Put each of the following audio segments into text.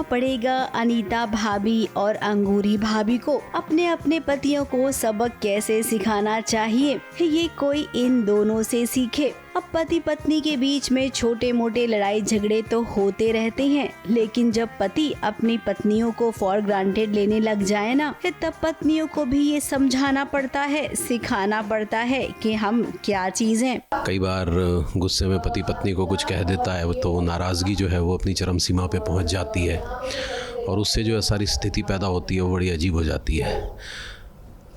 पड़ेगा अनीता भाभी और अंगूरी भाभी को अपने अपने पतियों को सबक कैसे सिखाना चाहिए, ये कोई इन दोनों से सीखे। अब पति पत्नी के बीच में छोटे मोटे लड़ाई झगड़े तो होते रहते हैं, लेकिन जब पति अपनी पत्नियों को फॉर ग्रांटेड लेने लग जाए ना, तब पत्नियों को भी ये समझाना पड़ता है, सिखाना पड़ता है कि हम क्या चीज हैं। कई बार गुस्से में पति पत्नी को कुछ कह देता है तो नाराज़गी जो है वो अपनी चरम सीमा पे पहुंच जाती है और उससे जो है सारी स्थिति पैदा होती है वो बड़ी अजीब हो जाती है।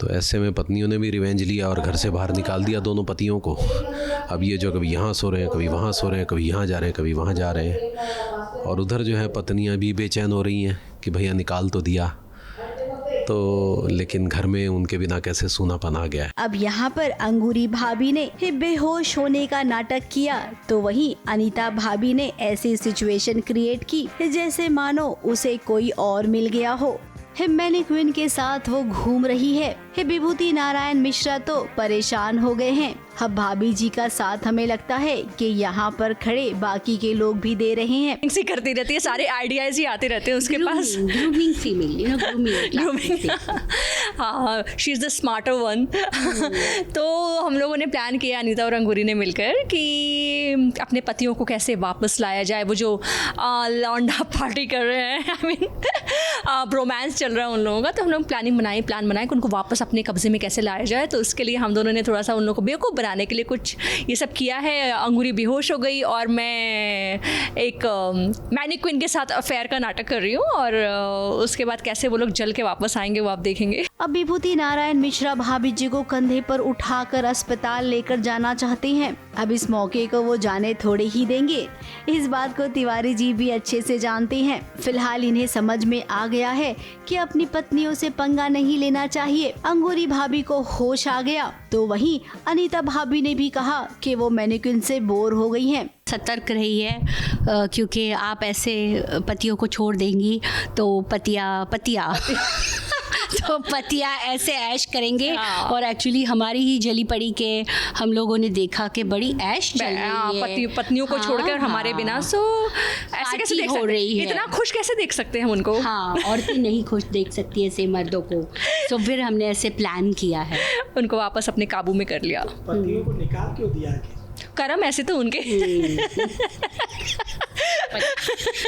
तो ऐसे में पत्नियों ने भी रिवेंज लिया और घर से बाहर निकाल दिया दोनों पतियों को। अब ये जो कभी यहाँ सो रहे हैं, कभी वहाँ सो रहे हैं, कभी यहाँ जा रहे हैं, कभी वहाँ जा रहे हैं, और उधर जो है पत्नियाँ भी बेचैन हो रही हैं कि भैया निकाल तो दिया, तो लेकिन घर में उनके बिना कैसे सूनापन आ गया है। अब यहाँ पर अंगूरी भाभी ने बेहोश होने का नाटक किया, तो वहीं अनीता भाभी ने ऐसी सिचुएशन क्रिएट की जैसे मानो उसे कोई और मिल गया हो। मैनीक्विन के साथ वो घूम रही है। विभूति नारायण मिश्रा तो परेशान हो गए हैं। अब भाभी जी का साथ हमें लगता है कि यहाँ पर खड़े बाकी के लोग भी दे रहे हैं। ऐसी करती रहती है, सारे आइडियाज ही आते रहते हैं उसके पास। Grooming female, grooming. हाँ, she is the smarter one. तो हम लोगों ने प्लान किया, अनीता और अंगूरी ने मिलकर, कि अपने पतियों को कैसे वापस लाया जाए। वो जो लौंडा पार्टी कर रहे हैं, आई मीन रोमांस चल रहा है उन लोगों का, तो हम लोग प्लान बनाए कि उनको वापस अपने कब्जे में कैसे लाया जाए। तो उसके लिए हम दोनों ने थोड़ा सा उन लोगों को बेवकूफ़ बनाने के लिए कुछ ये सब किया है। अंगूरी बेहोश हो गई और मैं एक मैनीक्विन के साथ अफेयर का नाटक कर रही हूँ, और उसके बाद कैसे वो लोग जल के वापस आएंगे वो आप देखेंगे। अब विभूति नारायण मिश्रा भाभी जी को कंधे पर उठाकर अस्पताल लेकर जाना चाहते हैं। अब इस मौके को वो जाने थोड़े ही देंगे, इस बात को तिवारी जी भी अच्छे से जानते हैं। फिलहाल इन्हें समझ में आ गया है कि अपनी पत्नियों से पंगा नहीं लेना चाहिए। अंगूरी भाभी को होश आ गया, तो वहीं अनीता भाभी ने भी कहा कि वो मैनीक्विन से बोर हो गई हैं। सतर्क रही है, क्योंकि आप ऐसे पतियों को छोड़ देंगी तो तो पतिया ऐसे ऐश करेंगे। और एक्चुअली हमारी ही जली पड़ी के हम लोगों ने देखा कि बड़ी ऐश चल रही है पत्नियों को छोड़कर हमारे बिना। सो ऐसे कैसे देख हो रही है, इतना खुश कैसे देख सकते हैं हम उनको। हाँ, औरतें नहीं खुश देख सकती ऐसे मर्दों को। तो फिर हमने ऐसे प्लान किया है, उनको वापस अपने काबू में कर लिया। पतियों को निकाल क्यों दिया? कर्म ऐसे तो उनके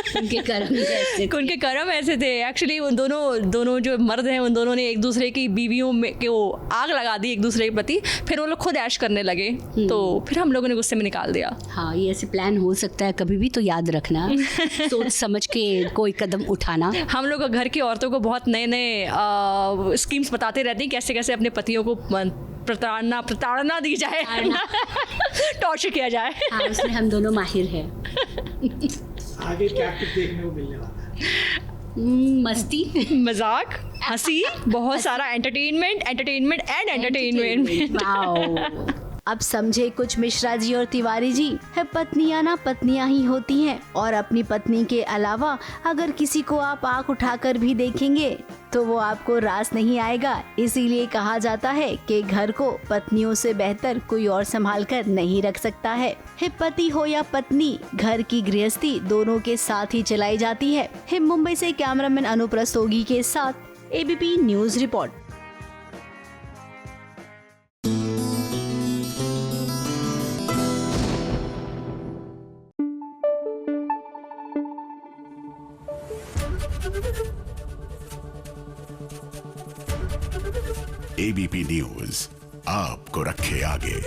उनके कर्म ऐसे थे। एक्चुअली उन दोनों जो मर्द हैं, उन दोनों ने एक दूसरे की बीवियों में के वो आग लगा दी एक दूसरे के प्रति, फिर वो लोग खुद ऐश करने लगे, तो फिर हम लोगों ने गुस्से में निकाल दिया। हाँ, ये ऐसे प्लान हो सकता है कभी भी, तो याद रखना, सोच समझ के कोई कदम उठाना। हम लोग घर की औरतों को बहुत नए नए स्कीम्स बताते रहते हैं, कैसे कैसे अपने पतियों को प्रताड़ना दी जाए, टॉर्चर किया जाए। हाँ, उसमें हम दोनों माहिर हैं। आगे क्या कुछ देखने को मिलने वाला है? मस्ती, मजाक, हंसी, बहुत सारा एंटरटेनमेंट एंड एंटरटेनमेंट। अब समझे कुछ मिश्रा जी और तिवारी जी, है पत्नियां ना पत्नियां ही होती हैं, और अपनी पत्नी के अलावा अगर किसी को आप आंख उठाकर भी देखेंगे तो वो आपको रास नहीं आएगा। इसीलिए कहा जाता है कि घर को पत्नियों से बेहतर कोई और संभाल कर नहीं रख सकता है। पति हो या पत्नी, घर की गृहस्थी दोनों के साथ ही चलाई जाती है। मुंबई से कैमरामैन अनूप रस्तोगी के साथ ABP news report. ABP news आपको रखे आगे।